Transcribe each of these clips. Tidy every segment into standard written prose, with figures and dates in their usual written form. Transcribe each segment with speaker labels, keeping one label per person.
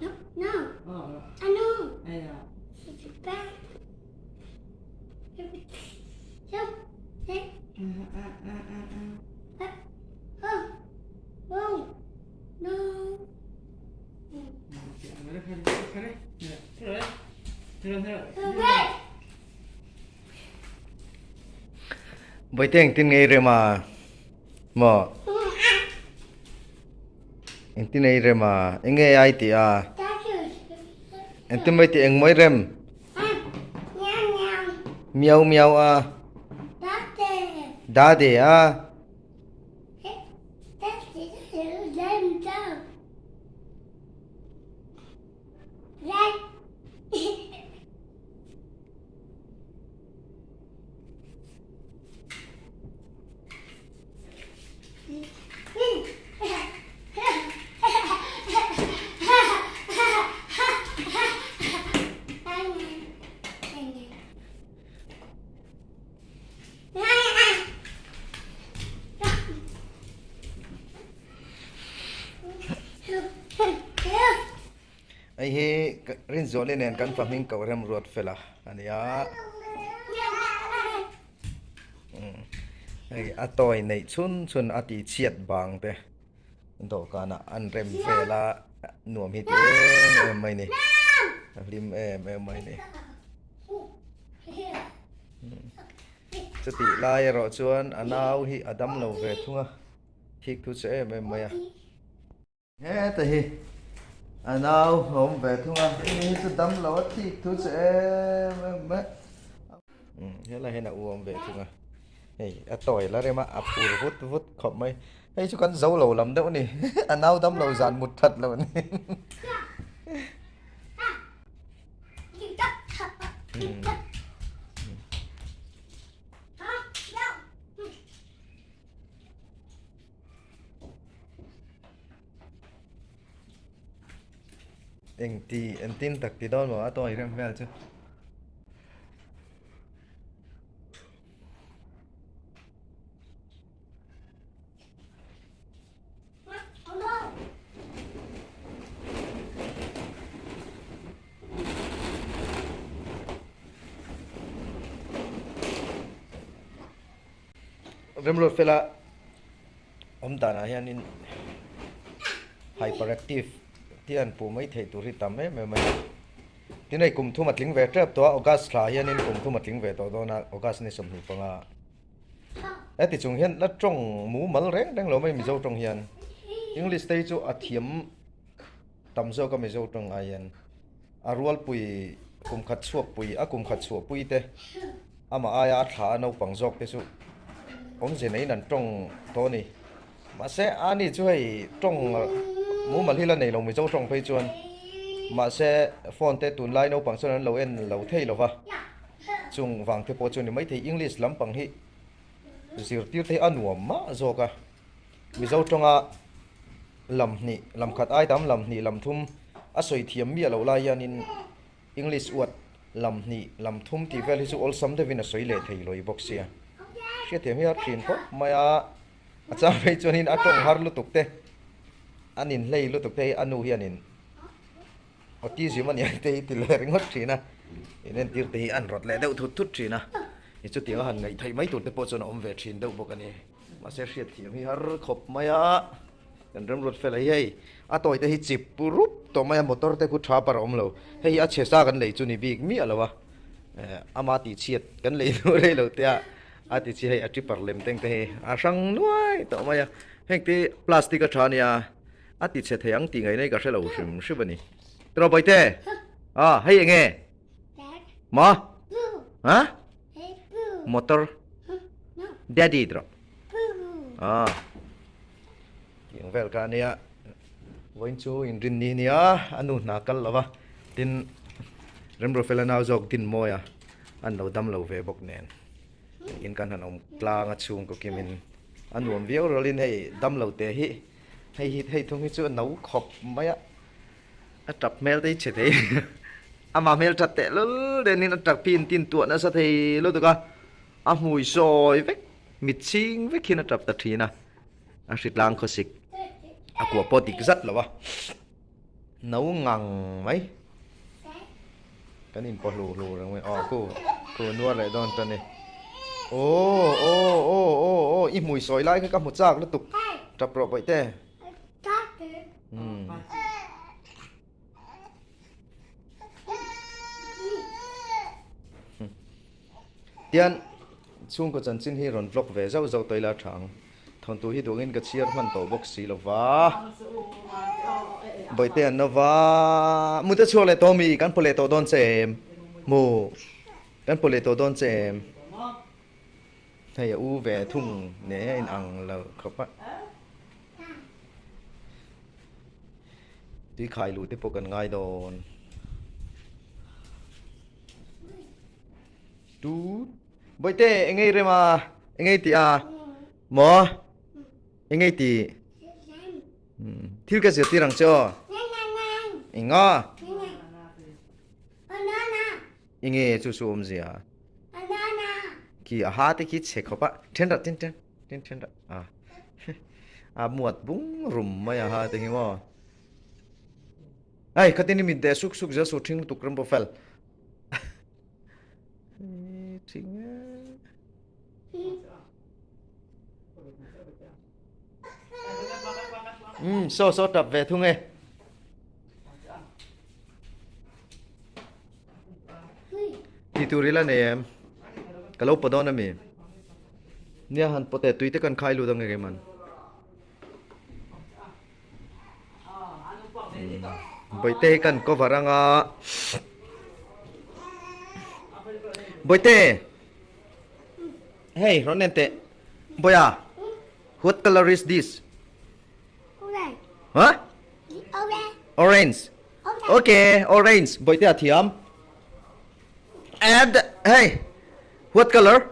Speaker 1: No, no.
Speaker 2: Oh,
Speaker 1: I know.
Speaker 2: yeah.
Speaker 1: It's bad. So, hey. Oh, oh, no. Okay.
Speaker 3: Bởi tiếng tin ngay rồi mà anh tin ngay rồi mà anh nghe ai thì anh tin mấy thì anh mới rem miau miau đá để ai he rin zo lên nền căn phòng hình cầu Remruatfela anh ya ai atoi này chun chun ati chiết bang te do kana an Remruatfela nuam hit em mai ni lim em mai ni chati lai ro chuan anau hi adam lo ve thunga thik thu che em mai he ta hi anau hom ve thunga hi chu dam lo thik thu che em he la he na uom ve thunga hey atoi la re ma apur vut vut khom mai hey chu kan zau lo lam deuh ni anau dam lo zan mut that lo ni anh tin tắc tí đó mà tôi đang về chứ Remruatfela om ta na hian in hyperactive tian pu mai thei tu ri tam me mai tin nei kum thu matling ve trap to august thla hian in kum thu matling ve to do na august ni som ni panga e ti chung hian la trong mu mal reng dang lo mai mi zo trong hian english te chu athiam tam zo ka mi zo trong aian arwal pui kum khat chuak pui a kum khat chuak pui te ama aya thla no pangjok te chu ông gì nấy nằm trong to này mà sẽ anh đi chơi trong muốn mà khi lần này lòng mình trong trong phê chuan mà sẽ phone te tụi lai nấu bằng số lần lâu en lâu thay lâu va chung vàng thế bộ chuan mấy thì English lắm bằng hi diệt tiêu thế ăn uống mà rồi cả mình trong trong làm khát ai đám làm nị làm thum à soi thiam mía lâu lai in English word làm thum thì về thì all some thế vì nó soi lệ thầy lối box ya khi thiam hi trin ko maya acha phei chuanin atong har lu tukte anin lei lu tukte anu hianin oti ziman ya te ti le ringot trina inen tir te an rot le deuh thut thut trina ni chu tiang han ngai thai mai tur te po chon om ve trin deuh bokani ma se hriat thiam hi har khop maya kan Remruatfela hi atoi te hi chip purup to maya motor te ku tha par om lo hei a chesa kan lei chu ni bik mi alawa ama ti chiat kan lei lo re lo tia ati chi hay ati parlem teng te a sang nuai to maya hek ti plastic a thania ati che theyang ti ngai nei ka selo shim shibani tro boite hay nge ma ha motor daddy tro yang vel ka nia voin chu in rin ni nia anu na kal lawa tin Remruatfela naw jok tin moya an lo dam lo ve bok nen in kan han om tlang a chung ko kimin an nuam viau rolin hei dam lo te hi hei thung hi chu nau khop maya a trap mel te che te ama mel chat te lul den in a trap pin tin tu na sa thei lo to ka a hui soi vek mit ching vek hin a trap ta thina a rit lang khosik a ko potik zat lawa nấu ngang mấy cái nhìn bỏ lù lù rồi cô nuốt lại đòn tận này ô ít mùi sỏi lại cái cặp một xác nó tục chập rộp vậy thế tiền chung có chân xin hi ron vlog về dâu dâu tới là chẳng thằng tôi hi đồ in cái chiar man tổ bốc xì là vá bởi tiền nó vá muốn tới chua lại to mi căn pole to don xem mù căn pole to don xem thầy u về thùng nè anh ăn là khóc á tí khai lù tiếp bộ cần ngay đồn tú bởi thế anh ấy rồi mà anh ấy thì mò anh ấy thì thiếu cái gì thì rằng cho anh ngó anh ấy chú chú gì khi thì khi check học á trên đó muat bung room mày thì nghe mò ai cái tên mình để suk giờ số trình tục làm profile so tập về thu nghe thì tôi là này em cái lâu đó nè mình nha hắn có thể tùy tới cần khai luôn đâu nghe cái mình bởi thế cần có vào rằng bởi thế hey Ronente boy what color is this huh orange okay orange bởi thế thiam and hey what color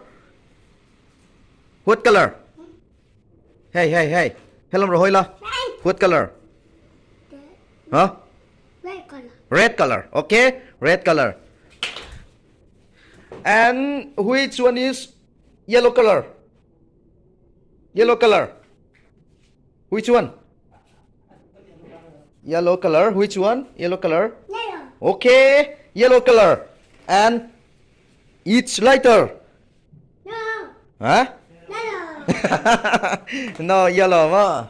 Speaker 3: hey hello rồi la what color huh red color okay red color and which one is yellow color which one yellow color which one yellow color okay yellow color and each lighter huh no yellow ma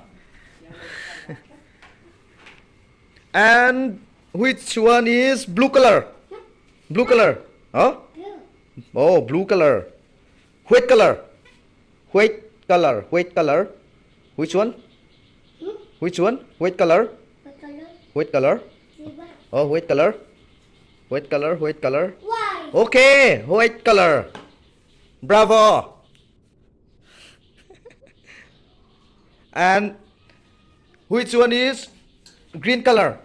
Speaker 3: and which one is blue color huh oh blue color white color white color which one white color oh white color okay white color bravo and which one is green color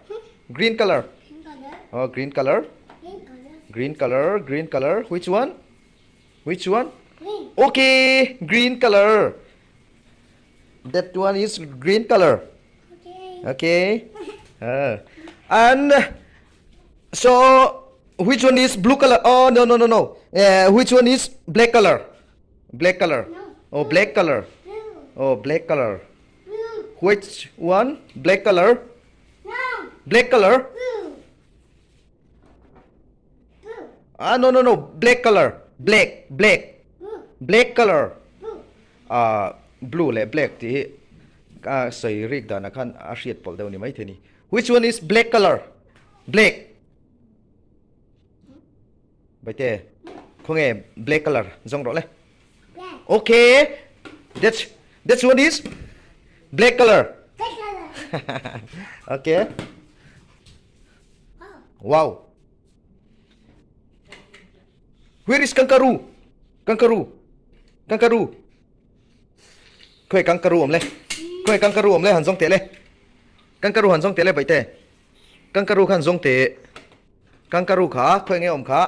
Speaker 3: oh green color which one okay green color that one is green color okay and so which one is blue color oh no which one is black color oh black color which one black color no black color black color blue le black thì sợi rig đó là khăn asiat pol đâu ni mấy thế ni which one is black color vậy thế không nghe black color giống đó lên okay that's one is black color okay wow where is kangaroo khơi kangaroo om le han jong te le vậy thế kangaroo han jong te kangaroo khá khơi nghe om khá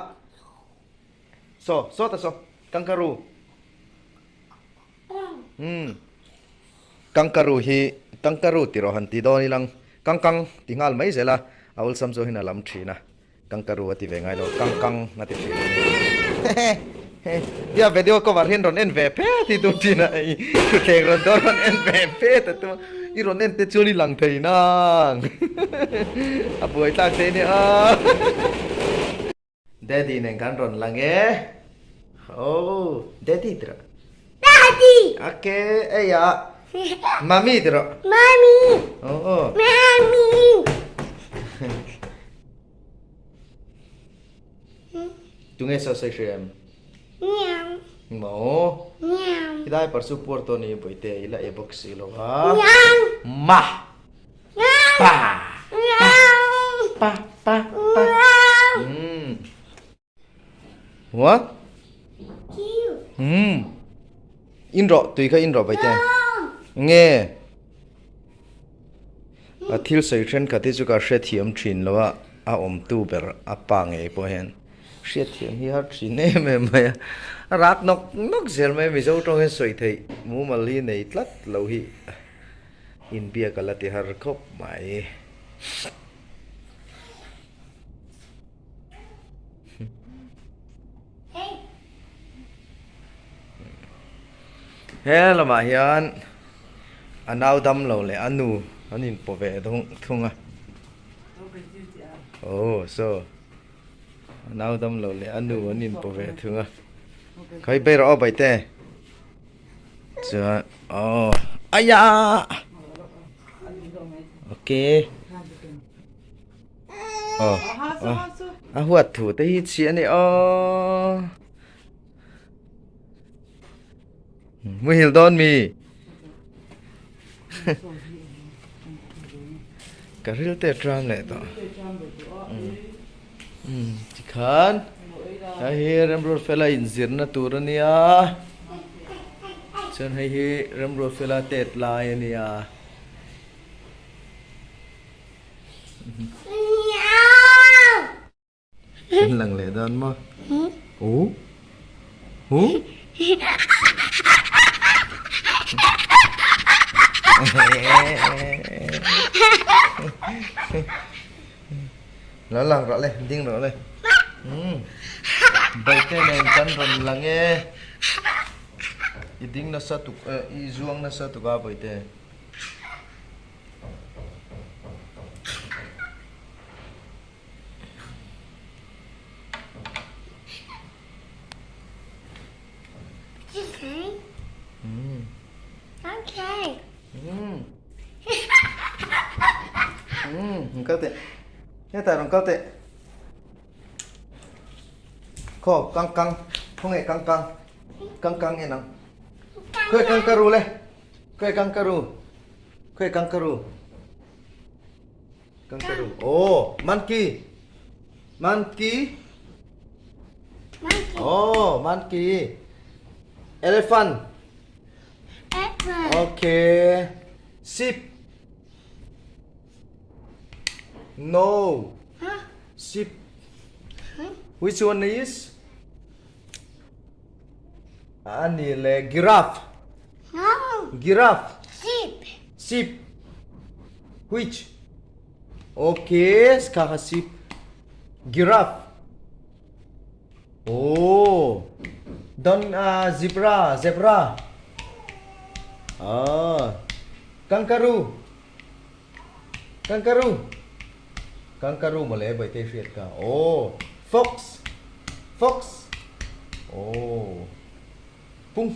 Speaker 3: so kangaroo kangaroo ti ro han ti do ni lang kang tingal mai zela awul sam zo hina lam thina kangaroo ti ve ngai lo kang na ti ya video ko varhin ron en ve pe ti tu ti na i thek ron do ron en ve pe ta tu i ron en te chuli lang thei nang a boi tak te ni a daddy nen kan ron lang e oh daddy tra
Speaker 1: Daddy.
Speaker 3: okay ya mami tra
Speaker 1: Mommy.
Speaker 3: oh
Speaker 1: Mommy.
Speaker 3: tunge sa sai shem
Speaker 1: Meow.
Speaker 3: mo
Speaker 1: Meow.
Speaker 3: idai par support to ni boite ila e box lo ha
Speaker 1: Meow.
Speaker 3: ma
Speaker 1: Meow.
Speaker 3: pa
Speaker 1: Meow.
Speaker 3: pa pa pa
Speaker 1: Meow.
Speaker 3: what
Speaker 1: Cute.
Speaker 3: in ro tui kha in ro bai te
Speaker 1: Oh.
Speaker 3: nghe a thil sei thren ka ti chu ka hre thiam thin lo a om tu ber a pa nge po hen hre thiam hi har thin ne me mai rat nok nok zel mai mi zo tong he soi thei mu mal hi nei tlat lo hi in bia ka la ti har khop mai
Speaker 1: Hey.
Speaker 3: he lama hian anau dam lo le anu anin po ve thunga oh so anau dam lo le anu anin po ve thunga khai be ro bai te cha oh aya okay oh a huat thu te hi chi ani oh mu hil don mi cả ril te tram le to chỉ khan ai hi Remruatfela in zirna turania chen hai hi Remruatfela tet lai ania
Speaker 1: Meow.
Speaker 3: chen lang le don ma ô ô nó lằng rõ lên tiếng rõ lên vậy thế nên chân rồng lằng nghe ý tiếng nó sao tụ ý zuông nó sao tụ ga vậy thế
Speaker 1: Okay.
Speaker 3: không tệ thế tại không tệ khô căng căng không hề căng căng căng căng nghe nào khơi căng caru lên khơi căng caru khơi căng caru căng caru oh monkey monkey
Speaker 1: Monkey.
Speaker 3: oh monkey elephant
Speaker 1: Apple.
Speaker 3: okay sheep no
Speaker 1: Huh?
Speaker 3: sheep which one is ani le giraffe
Speaker 1: No.
Speaker 3: giraffe
Speaker 1: Sheep.
Speaker 3: sheep which okay skaka sheep giraffe oh don zebra zebra kangaroo kangaroo kangaroo mà lẽ bởi tê phiệt cả oh fox fox oh pung